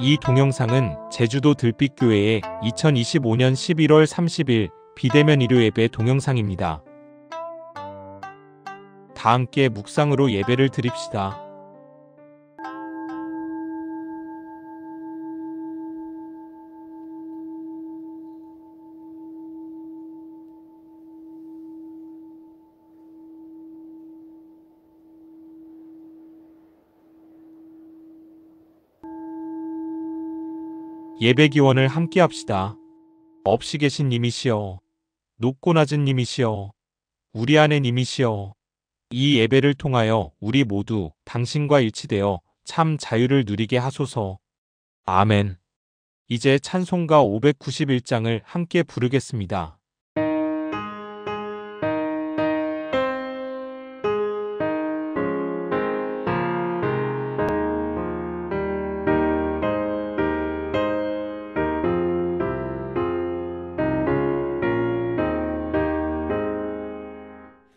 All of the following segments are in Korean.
이 동영상은 제주도 들빛교회의 2025년 11월 30일 비대면 일요 예배 동영상입니다. 다 함께 묵상으로 예배를 드립시다. 예배 기원을 함께 합시다. 없이 계신 님이시여, 높고 낮은 님이시여, 우리 안에 님이시여, 이 예배를 통하여 우리 모두 당신과 일치되어 참 자유를 누리게 하소서. 아멘. 이제 찬송가 591장을 함께 부르겠습니다.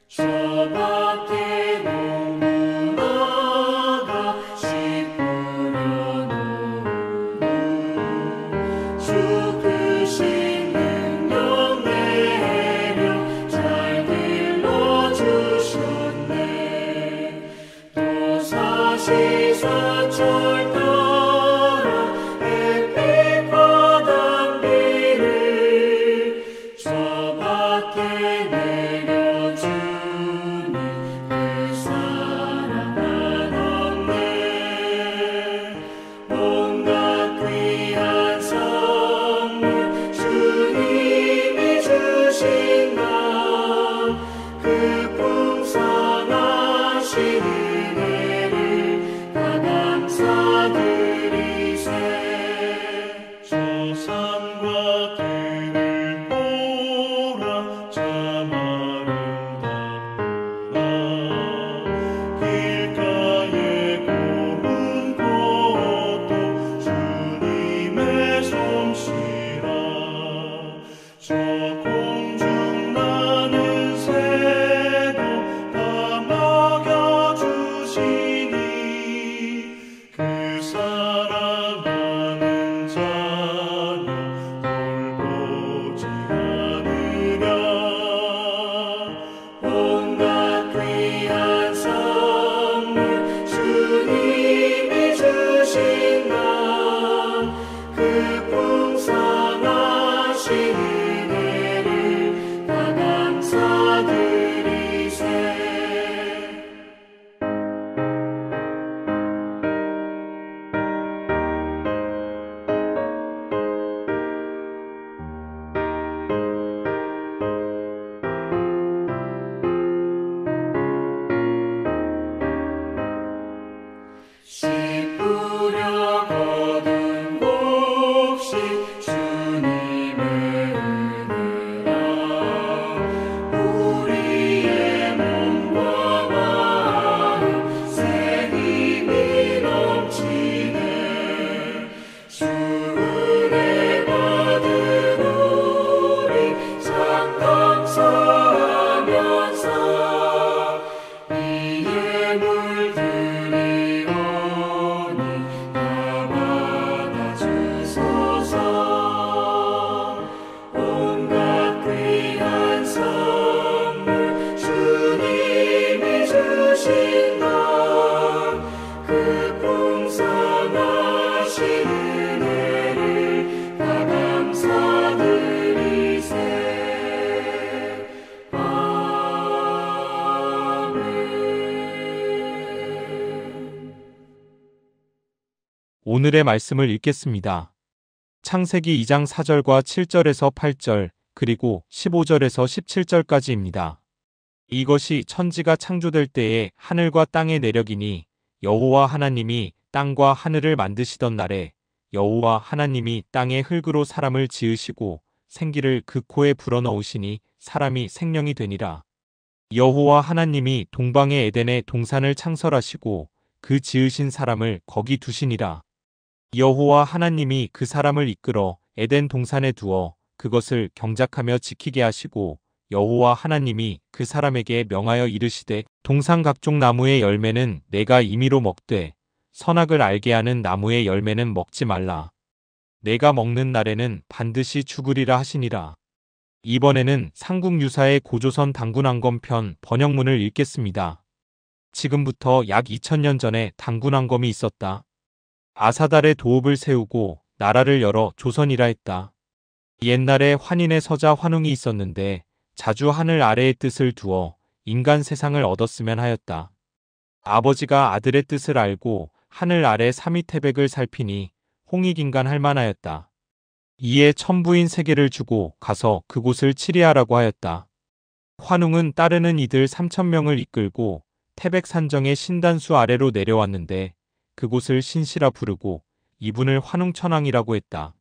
저 밖에 농부나가 씨 뿌려놓은 주 크신 능력 내려 잘 길러주셨네. 또 사시사철 따라 햇빛과 단비를 저 밖에 오늘의 말씀을 읽겠습니다. 창세기 2장 4절과 7절에서 8절, 그리고 15절에서 17절까지입니다. 이것이 천지가 창조될 때에 하늘과 땅의 내력이니 여호와 하나님이 땅과 하늘을 만드시던 날에 여호와 하나님이 땅의 흙으로 사람을 지으시고 생기를 그 코에 불어넣으시니 사람이 생명이 되니라. 여호와 하나님이 동방의 에덴에 동산을 창설하시고 그 지으신 사람을 거기 두시니라. 여호와 하나님이 그 사람을 이끌어 에덴 동산에 두어 그것을 경작하며 지키게 하시고 여호와 하나님이 그 사람에게 명하여 이르시되 동산 각종 나무의 열매는 내가 임의로 먹되 선악을 알게 하는 나무의 열매는 먹지 말라. 내가 먹는 날에는 반드시 죽으리라 하시니라. 이번에는 삼국유사의 고조선 당군왕검 편 번역문을 읽겠습니다. 지금부터 약 2000년 전에 당군왕검이 있었다. 아사달의 도읍을 세우고 나라를 열어 조선이라 했다. 옛날에 환인의 서자 환웅이 있었는데 자주 하늘 아래의 뜻을 두어 인간 세상을 얻었으면 하였다. 아버지가 아들의 뜻을 알고 하늘 아래 삼위태백을 살피니 홍익인간 할 만하였다. 이에 천부인 세계를 주고 가서 그곳을 치리하라고 하였다. 환웅은 따르는 이들 3000명을 이끌고 태백산정의 신단수 아래로 내려왔는데 그곳을 신시라 부르고 이분을 환웅천왕이라고 했다.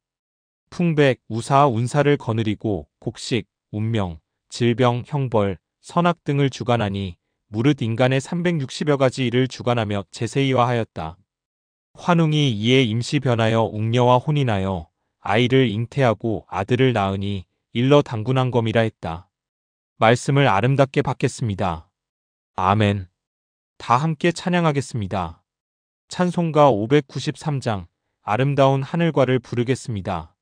풍백, 우사, 운사를 거느리고 곡식, 운명, 질병, 형벌, 선악 등을 주관하니 무릇 인간의 360여 가지 일을 주관하며 제세이화하였다. 환웅이 이에 임시 변하여 웅녀와 혼인하여 아이를 잉태하고 아들을 낳으니 일러 당군왕검이라 했다. 말씀을 아름답게 받겠습니다. 아멘. 다 함께 찬양하겠습니다. 찬송가 593장 아름다운 하늘과를 부르겠습니다.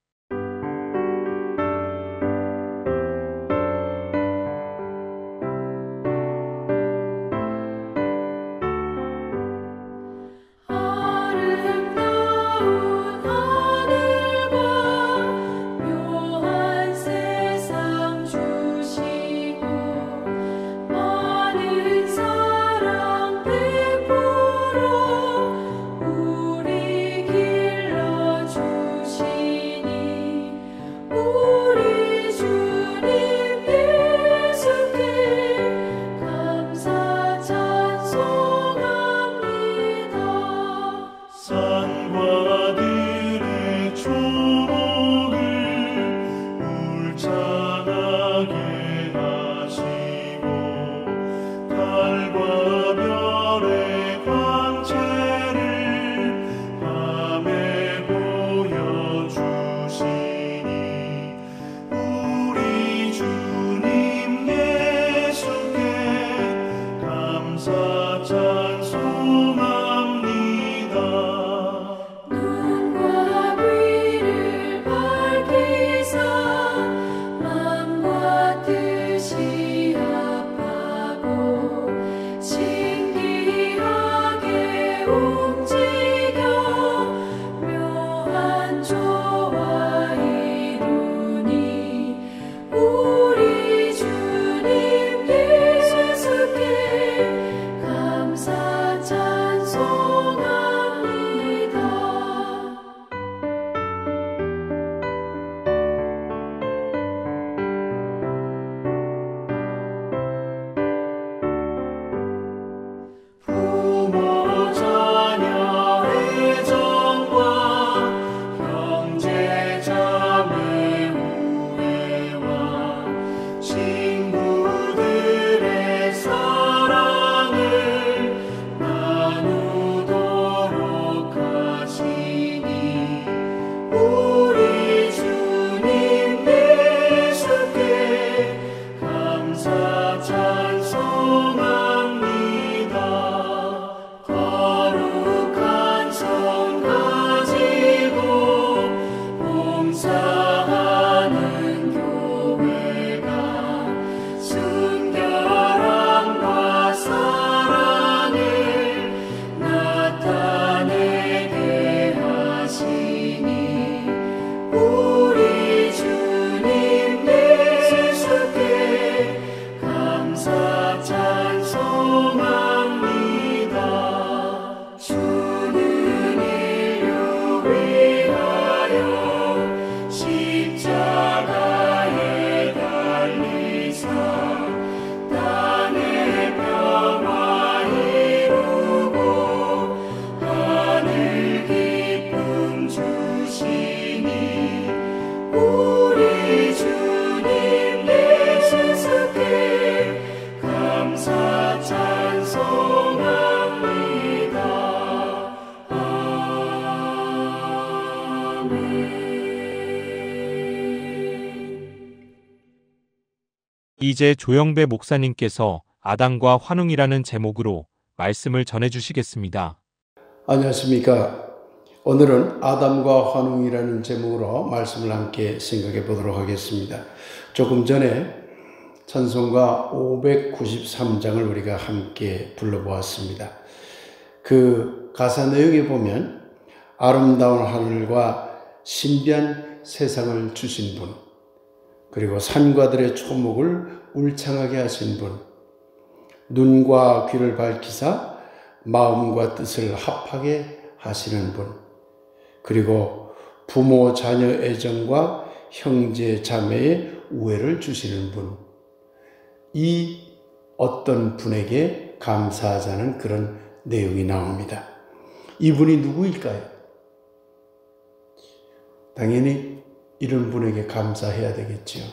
이제 조영배 목사님께서 아담과 환웅이라는 제목으로 말씀을 전해주시겠습니다. 안녕하십니까. 오늘은 아담과 환웅이라는 제목으로 말씀을 함께 생각해 보도록 하겠습니다. 조금 전에 찬송가 593장을 우리가 함께 불러보았습니다. 그 가사 내용에 보면 아름다운 하늘과 신비한 세상을 주신 분, 그리고 산과들의 초목을 울창하게 하신 분, 눈과 귀를 밝히사 마음과 뜻을 합하게 하시는 분, 그리고 부모 자녀 애정과 형제 자매의 우애를 주시는 분, 이 어떤 분에게 감사하자는 그런 내용이 나옵니다. 이분이 누구일까요? 당연히 이런 분에게 감사해야 되겠지요.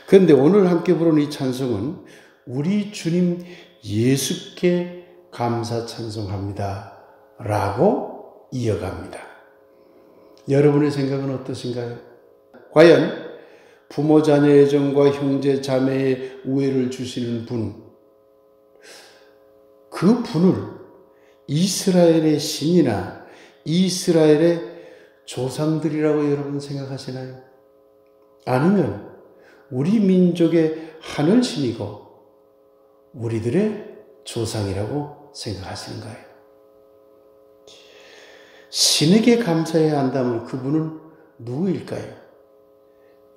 그런데 오늘 함께 부르는 이 찬송은 우리 주님 예수께 감사 찬송합니다 라고 이어갑니다. 여러분의 생각은 어떠신가요? 과연 부모 자녀 애정과 형제 자매의 우애를 주시는 분, 그 분을 이스라엘의 신이나 이스라엘의 조상들이라고 여러분 생각하시나요? 아니면 우리 민족의 하늘신이고 우리들의 조상이라고 생각하시는가요? 신에게 감사해야 한다면 그분은 누구일까요?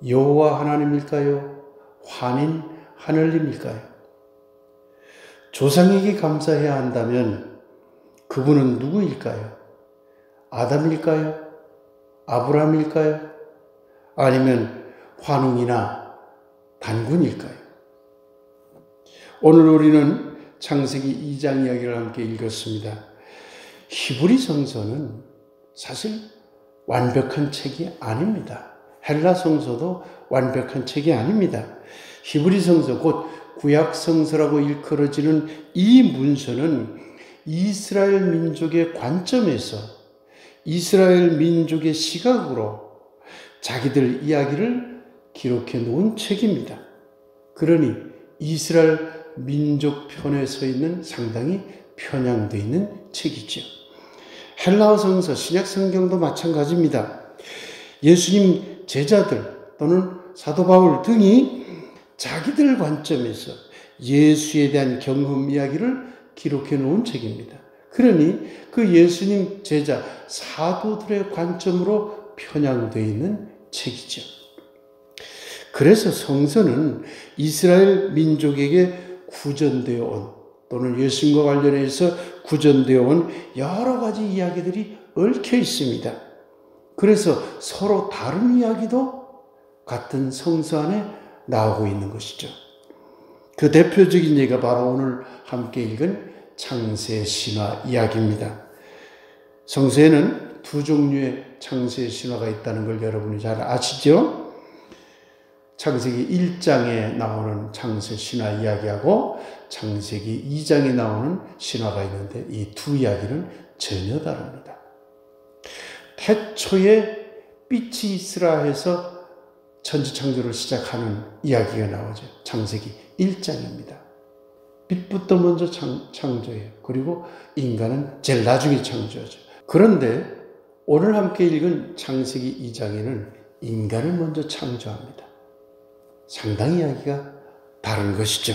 여호와 하나님일까요? 환인 하늘님일까요? 조상에게 감사해야 한다면 그분은 누구일까요? 아담일까요? 아브라함일까요? 아니면 환웅이나 단군일까요? 오늘 우리는 창세기 2장 이야기를 함께 읽었습니다. 히브리 성서는 사실 완벽한 책이 아닙니다. 헬라 성서도 완벽한 책이 아닙니다. 히브리 성서, 곧 구약 성서라고 일컬어지는 이 문서는 이스라엘 민족의 관점에서 이스라엘 민족의 시각으로 자기들 이야기를 기록해 놓은 책입니다. 그러니 이스라엘 민족 편에 서 있는 상당히 편향되어 있는 책이죠. 헬라어 성서, 신약 성경도 마찬가지입니다. 예수님 제자들 또는 사도 바울 등이 자기들 관점에서 예수에 대한 경험 이야기를 기록해 놓은 책입니다. 그러니 그 예수님 제자 사도들의 관점으로 편향되어 있는 책이죠. 그래서 성서는 이스라엘 민족에게 구전되어 온 또는 예수님과 관련해서 구전되어 온 여러 가지 이야기들이 얽혀 있습니다. 그래서 서로 다른 이야기도 같은 성서 안에 나오고 있는 것이죠. 그 대표적인 예가 바로 오늘 함께 읽은 창세 신화 이야기입니다. 성서에는 두 종류의 창세 신화가 있다는 걸 여러분이 잘 아시죠? 창세기 1장에 나오는 창세 신화 이야기하고 창세기 2장에 나오는 신화가 있는데 이 두 이야기는 전혀 다릅니다. 태초에 빛이 있으라 해서 천지창조를 시작하는 이야기가 나오죠. 창세기 1장입니다. 빛부터 먼저 창조해요. 그리고 인간은 제일 나중에 창조하죠. 그런데 오늘 함께 읽은 창세기 2장에는 인간을 먼저 창조합니다. 상당히 이야기가 다른 것이죠.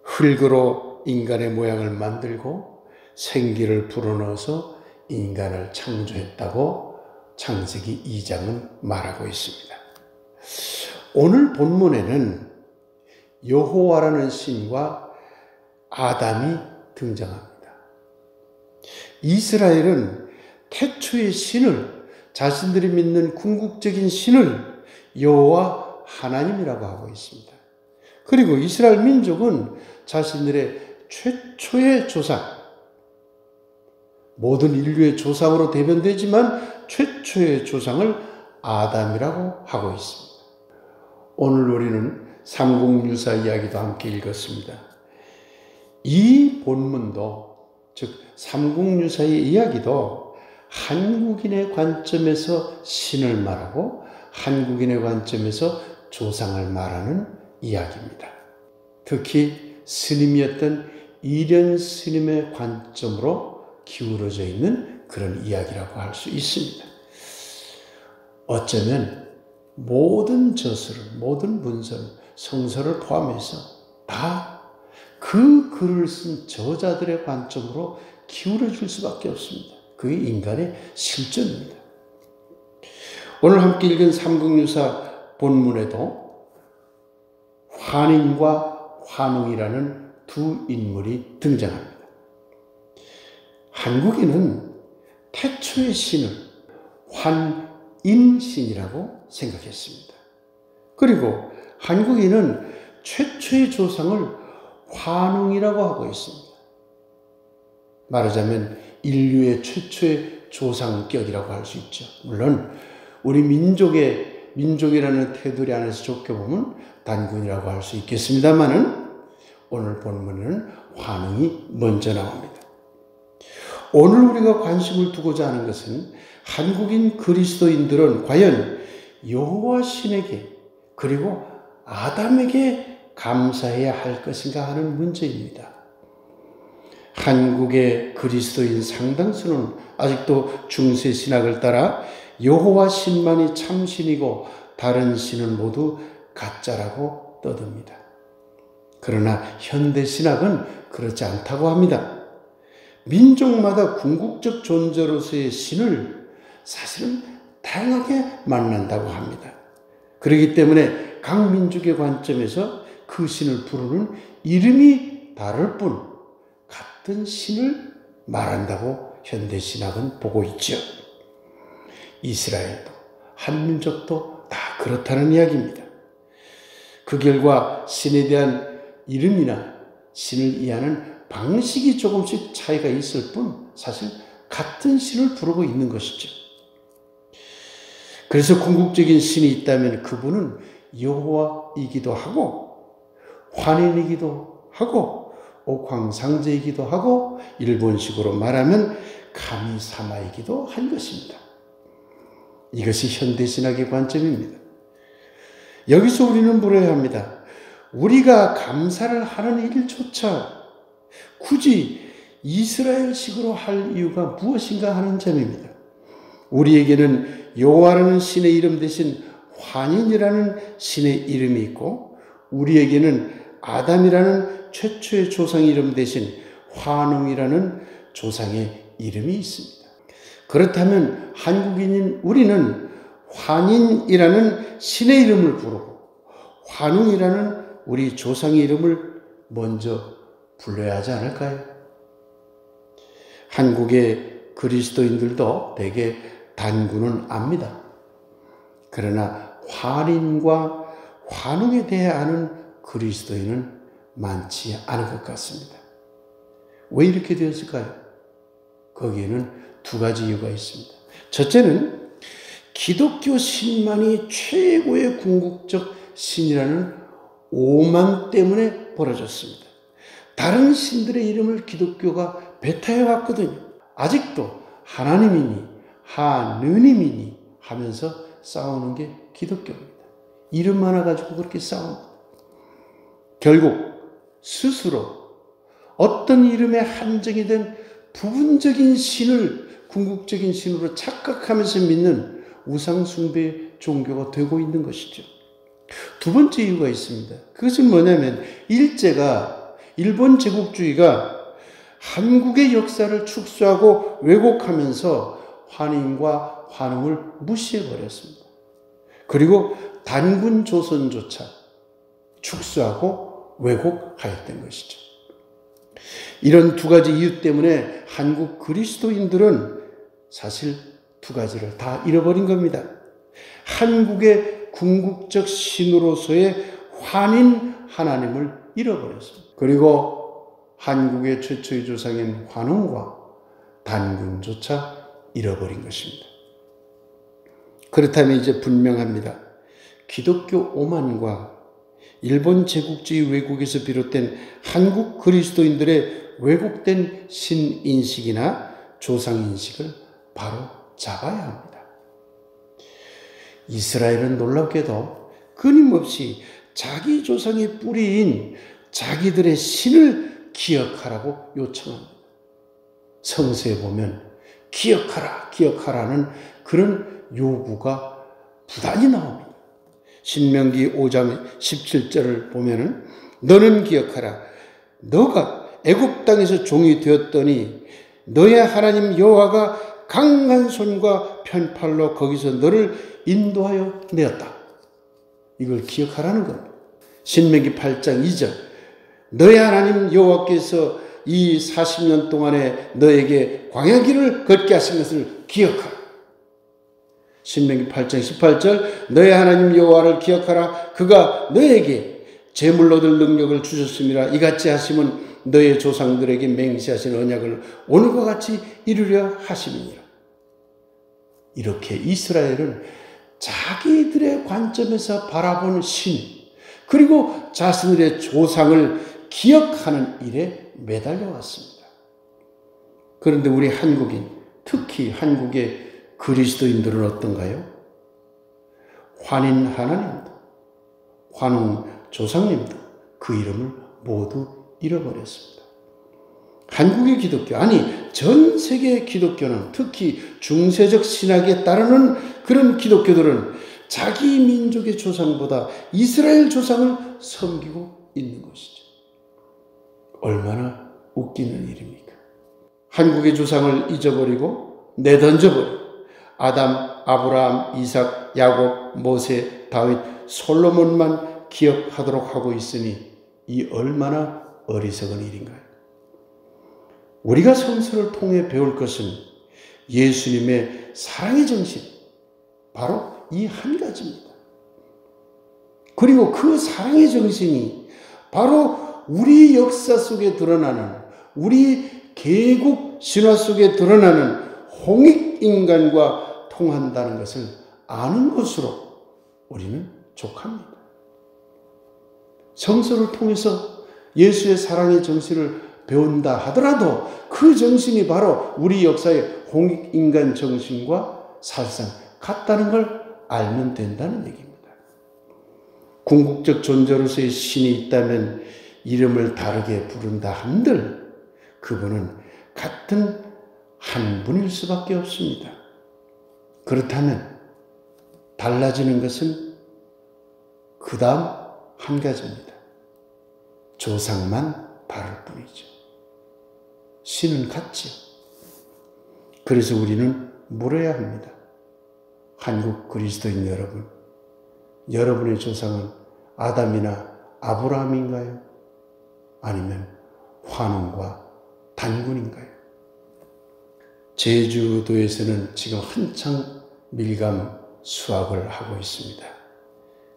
흙으로 인간의 모양을 만들고 생기를 불어넣어서 인간을 창조했다고 창세기 2장은 말하고 있습니다. 오늘 본문에는 여호와라는 신과 아담이 등장합니다. 이스라엘은 태초의 신을, 자신들이 믿는 궁극적인 신을 여호와 하나님이라고 하고 있습니다. 그리고 이스라엘 민족은 자신들의 최초의 조상, 모든 인류의 조상으로 대변되지만 최초의 조상을 아담이라고 하고 있습니다. 오늘 우리는 삼국유사 이야기도 함께 읽었습니다. 이 본문도, 즉 삼국유사의 이야기도 한국인의 관점에서 신을 말하고 한국인의 관점에서 조상을 말하는 이야기입니다. 특히 스님이었던 이련 스님의 관점으로 기울어져 있는 그런 이야기라고 할 수 있습니다. 어쩌면 모든 저서를, 모든 문서를, 성서를 포함해서 다 그 글을 쓴 저자들의 관점으로 기울어질 수밖에 없습니다. 그게 인간의 실존입니다. 오늘 함께 읽은 삼국유사 본문에도 환인과 환웅이라는 두 인물이 등장합니다. 한국인은 태초의 신을 환인신이라고 생각했습니다. 그리고 한국인은 최초의 조상을 환웅이라고 하고 있습니다. 말하자면 인류의 최초의 조상격이라고 할 수 있죠. 물론 우리 민족이라는 테두리 안에서 좁게 보면 단군이라고 할 수 있겠습니다만은 오늘 본문에는 환웅이 먼저 나옵니다. 오늘 우리가 관심을 두고자 하는 것은 한국인 그리스도인들은 과연 여호와 신에게 그리고 아담에게 감사해야 할 것인가 하는 문제입니다. 한국의 그리스도인 상당수는 아직도 중세 신학을 따라 여호와 신만이 참신이고 다른 신은 모두 가짜라고 떠듭니다. 그러나 현대 신학은 그렇지 않다고 합니다. 민족마다 궁극적 존재로서의 신을 사실은 다양하게 만난다고 합니다. 그렇기 때문에 각 민족의 관점에서 그 신을 부르는 이름이 다를 뿐 같은 신을 말한다고 현대 신학은 보고 있죠. 이스라엘도 한민족도 다 그렇다는 이야기입니다. 그 결과 신에 대한 이름이나 신을 이해하는 방식이 조금씩 차이가 있을 뿐 사실 같은 신을 부르고 있는 것이죠. 그래서 궁극적인 신이 있다면 그분은 여호와이기도 하고 환인이기도 하고 옥황상제이기도 하고 일본식으로 말하면 가미사마이기도 한 것입니다. 이것이 현대신학의 관점입니다. 여기서 우리는 물어야 합니다. 우리가 감사를 하는 일조차 굳이 이스라엘식으로 할 이유가 무엇인가 하는 점입니다. 우리에게는 여호와라는 신의 이름 대신 환인이라는 신의 이름이 있고 우리에게는 아담이라는 최초의 조상 이름 대신 환웅이라는 조상의 이름이 있습니다. 그렇다면 한국인인 우리는 환인이라는 신의 이름을 부르고 환웅이라는 우리 조상의 이름을 먼저 불러야 하지 않을까요? 한국의 그리스도인들도 대개 단군은 압니다. 그러나 환인과 환웅에 대해 아는 그리스도인은 많지 않은 것 같습니다. 왜 이렇게 되었을까요? 거기에는 두 가지 이유가 있습니다. 첫째는 기독교 신만이 최고의 궁극적 신이라는 오만 때문에 벌어졌습니다. 다른 신들의 이름을 기독교가 배타해 왔거든요. 아직도 하나님이니 하느님이니 하면서 싸우는 게 기독교입니다. 이름 하나 가지고 그렇게 싸웁니다. 결국 스스로 어떤 이름에 한정이 된 부분적인 신을 궁극적인 신으로 착각하면서 믿는 우상숭배 종교가 되고 있는 것이죠. 두 번째 이유가 있습니다. 그것은 뭐냐면 일본 제국주의가 한국의 역사를 축소하고 왜곡하면서 환인과 환웅을 무시해버렸습니다. 그리고 단군 조선조차 축소하고 왜곡하였던 것이죠. 이런 두 가지 이유 때문에 한국 그리스도인들은 사실 두 가지를 다 잃어버린 겁니다. 한국의 궁극적 신으로서의 환인 하나님을 잃어버렸습니다. 그리고 한국의 최초의 조상인 환웅과 단군조차 잃어버린 것입니다. 그렇다면 이제 분명합니다. 기독교 오만과 일본 제국주의 왜곡에서 비롯된 한국 그리스도인들의 왜곡된 신인식이나 조상인식을 바로 잡아야 합니다. 이스라엘은 놀랍게도 끊임없이 자기 조상의 뿌리인 자기들의 신을 기억하라고 요청합니다. 성서에 보면 기억하라, 기억하라는 그런 요구가 부단히 나옵니다. 신명기 5장 17절을 보면은 너는 기억하라. 너가 애굽 땅에서 종이 되었더니 너의 하나님 여호와가 강한 손과 편팔로 거기서 너를 인도하여 내었다. 이걸 기억하라는 겁니다. 신명기 8장 2절 너의 하나님 여호와께서 이 40년 동안에 너에게 광야길을 걷게 하신 것을 기억하라. 신명기 8장 18절 너의 하나님 여호와를 기억하라. 그가 너에게 재물로 얻을 능력을 주셨음이라. 이같이 하심은 너의 조상들에게 맹세하신 언약을 오늘과 같이 이루려 하심이니라. 이렇게 이스라엘은 자기들의 관점에서 바라보는 신, 그리고 자신들의 조상을 기억하는 일에 매달려 왔습니다. 그런데 우리 한국인, 특히 한국의 그리스도인들은 어떤가요? 환인 하나님도, 환웅 조상님도 그 이름을 모두 잃어버렸습니다. 한국의 기독교, 아니 전 세계 기독교는, 특히 중세적 신학에 따르는 그런 기독교들은 자기 민족의 조상보다 이스라엘 조상을 섬기고 있는 것이죠. 얼마나 웃기는 일입니까? 한국의 조상을 잊어버리고 내던져버리고 아담, 아브라함, 이삭, 야곱, 모세, 다윗, 솔로몬만 기억하도록 하고 있으니 이 얼마나 어리석은 일인가요? 우리가 성서를 통해 배울 것은 예수님의 사랑의 정신, 바로 이 한 가지입니다. 그리고 그 사랑의 정신이 바로 우리 역사 속에 드러나는, 우리 개국 신화 속에 드러나는 홍익인간과 통한다는 것을 아는 것으로 우리는 족합니다. 성서를 통해서 예수의 사랑의 정신을 배운다 하더라도 그 정신이 바로 우리 역사의 홍익인간 정신과 사실상 같다는 걸 알면 된다는 얘기입니다. 궁극적 존재로서의 신이 있다면 이름을 다르게 부른다 한들 그분은 같은 한 분일 수밖에 없습니다. 그렇다면 달라지는 것은 그 다음 한 가지입니다. 조상만 다를 뿐이죠. 신은 같지요. 그래서 우리는 물어야 합니다. 한국 그리스도인 여러분, 여러분의 조상은 아담이나 아브라함인가요? 아니면 환웅과 단군인가요? 제주도에서는 지금 한창 밀감 수확을 하고 있습니다.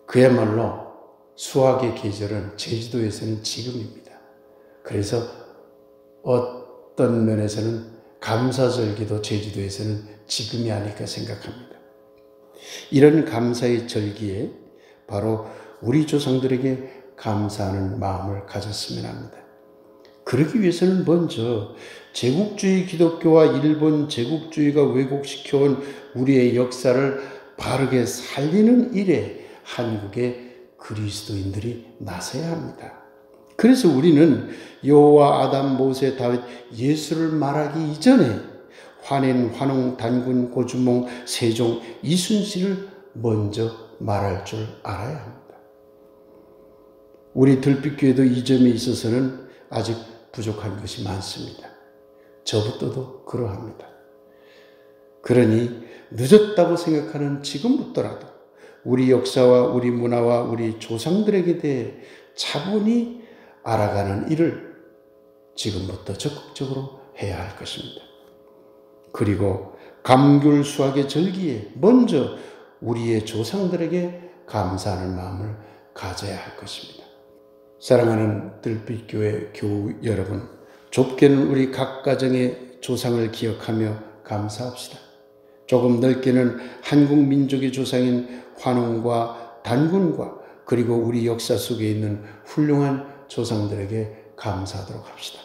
그야말로 수확의 계절은 제주도에서는 지금입니다. 그래서 어떤 면에서는 감사절기도 제주도에서는 지금이 아닐까 생각합니다. 이런 감사의 절기에 바로 우리 조상들에게 감사하는 마음을 가졌으면 합니다. 그러기 위해서는 먼저 제국주의 기독교와 일본 제국주의가 왜곡시켜온 우리의 역사를 바르게 살리는 일에 한국의 그리스도인들이 나서야 합니다. 그래서 우리는 여호와, 아담, 모세, 다윗, 예수를 말하기 이전에 환인, 환웅, 단군, 고주몽, 세종, 이순신을 먼저 말할 줄 알아야 합니다. 우리 들빛교회도 이 점에 있어서는 아직 부족한 것이 많습니다. 저부터도 그러합니다. 그러니 늦었다고 생각하는 지금부터라도 우리 역사와 우리 문화와 우리 조상들에게 대해 차분히 알아가는 일을 지금부터 적극적으로 해야 할 것입니다. 그리고 감귤 수확의 절기에 먼저 우리의 조상들에게 감사하는 마음을 가져야 할 것입니다. 사랑하는 들빛교회 교우 여러분, 좁게는 우리 각 가정의 조상을 기억하며 감사합시다. 조금 넓게는 한국 민족의 조상인 환웅과 단군과 그리고 우리 역사 속에 있는 훌륭한 조상들에게 감사하도록 합시다.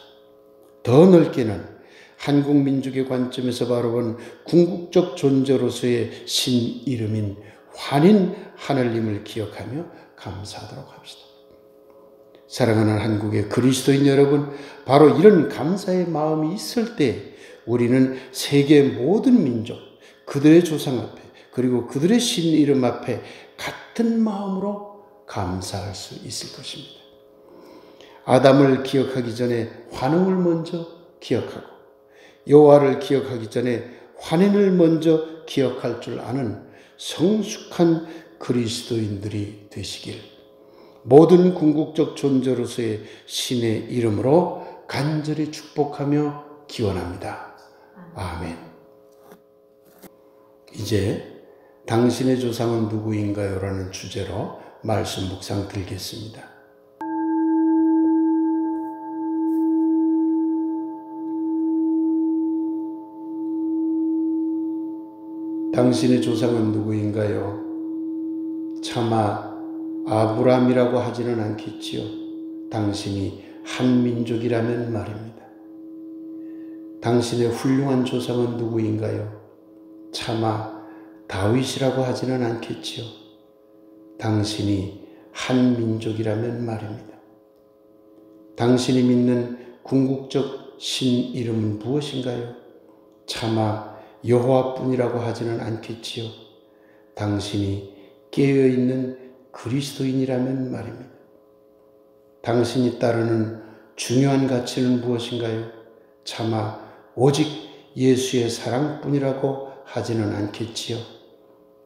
더 넓게는 한국 민족의 관점에서 바라본 궁극적 존재로서의 신 이름인 환인 하늘님을 기억하며 감사하도록 합시다. 사랑하는 한국의 그리스도인 여러분, 바로 이런 감사의 마음이 있을 때 우리는 세계 모든 민족, 그들의 조상 앞에 그리고 그들의 신 이름 앞에 같은 마음으로 감사할 수 있을 것입니다. 아담을 기억하기 전에 환웅을 먼저 기억하고 여호와를 기억하기 전에 환인을 먼저 기억할 줄 아는 성숙한 그리스도인들이 되시길 모든 궁극적 존재로서의 신의 이름으로 간절히 축복하며 기원합니다. 아멘. 이제 당신의 조상은 누구인가요? 라는 주제로 말씀 묵상 드리겠습니다. 당신의 조상은 누구인가요? 차마 아브라함이라고 하지는 않겠지요. 당신이 한 민족이라면 말입니다. 당신의 훌륭한 조상은 누구인가요? 차마 다윗이라고 하지는 않겠지요. 당신이 한 민족이라면 말입니다. 당신이 믿는 궁극적 신 이름은 무엇인가요? 차마 여호와뿐이라고 하지는 않겠지요. 당신이 깨어있는 그리스도인이라면 말입니다. 당신이 따르는 중요한 가치는 무엇인가요? 차마 오직 예수의 사랑뿐이라고 하지는 않겠지요.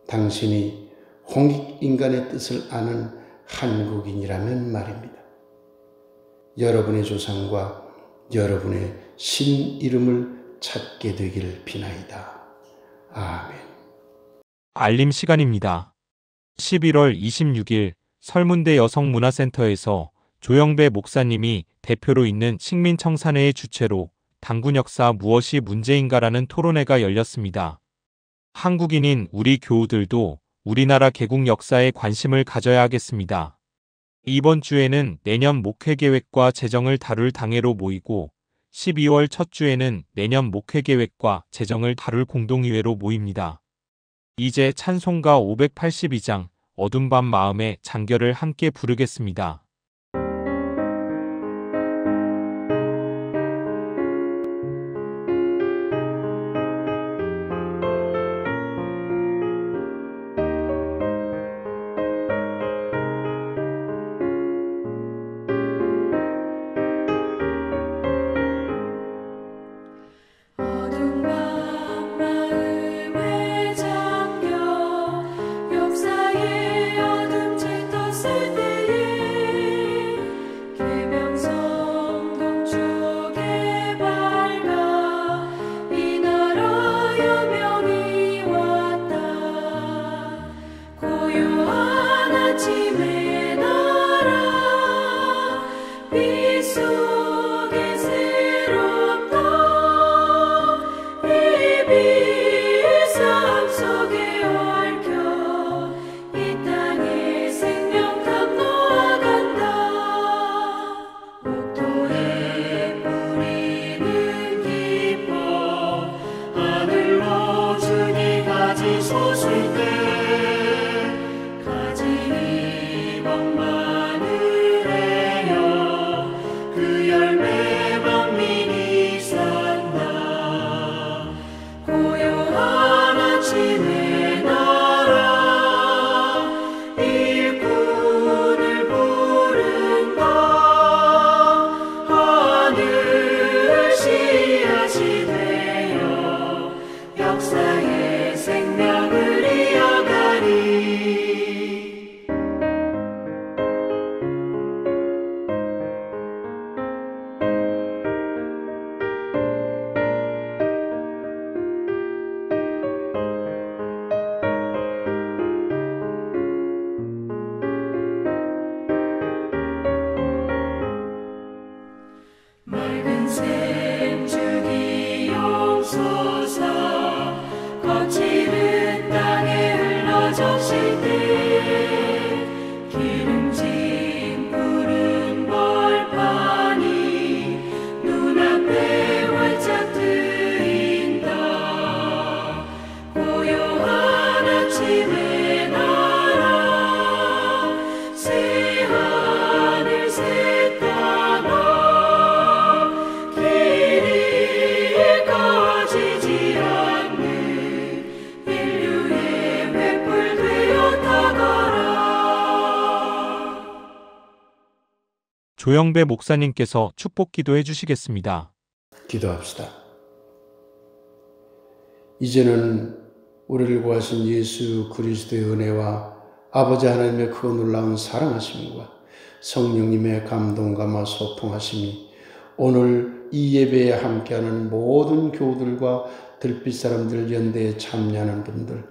당신이 홍익인간의 뜻을 아는 한국인이라면 말입니다. 여러분의 조상과 여러분의 신 이름을 찾게 되길 비나이다. 아멘. 알림 시간입니다. 11월 26일 설문대 여성문화센터에서 조영배 목사님이 대표로 있는 식민청산회의 주최로 단군 역사 무엇이 문제인가라는 토론회가 열렸습니다. 한국인인 우리 교우들도 우리나라 개국 역사에 관심을 가져야 하겠습니다. 이번 주에는 내년 목회계획과 재정을 다룰 당회로 모이고 12월 첫 주에는 내년 목회계획과 재정을 다룰 공동의회로 모입니다. 이제 찬송가 582장 어둠 밤 마음의 장결을 함께 부르겠습니다. 어둠 밤 마음에 잠겨 역사의 어둠 짙었을 때에 조영배 목사님께서 축복 기도해 주시겠습니다. 기도합시다. 이제는 우리를 구하신 예수 그리스도의 은혜와 아버지 하나님의 그 놀라운 사랑하심과 성령님의 감동감화 소통하심이 오늘 이 예배에 함께하는 모든 교우들과 들빛 사람들 연대에 참여하는 분들,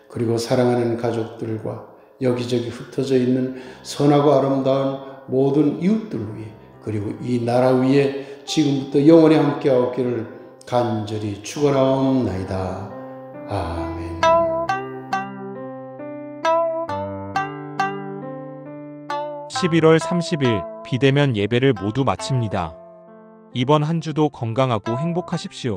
그리고 사랑하는 가족들과 여기저기 흩어져 있는 선하고 아름다운 모든 이웃들 위해, 그리고 이 나라 위에 지금부터 영원히 함께하옵기를 간절히 축원하옵나이다. 아멘. (11월 30일) 비대면 예배를 모두 마칩니다. 이번 한 주도 건강하고 행복하십시오.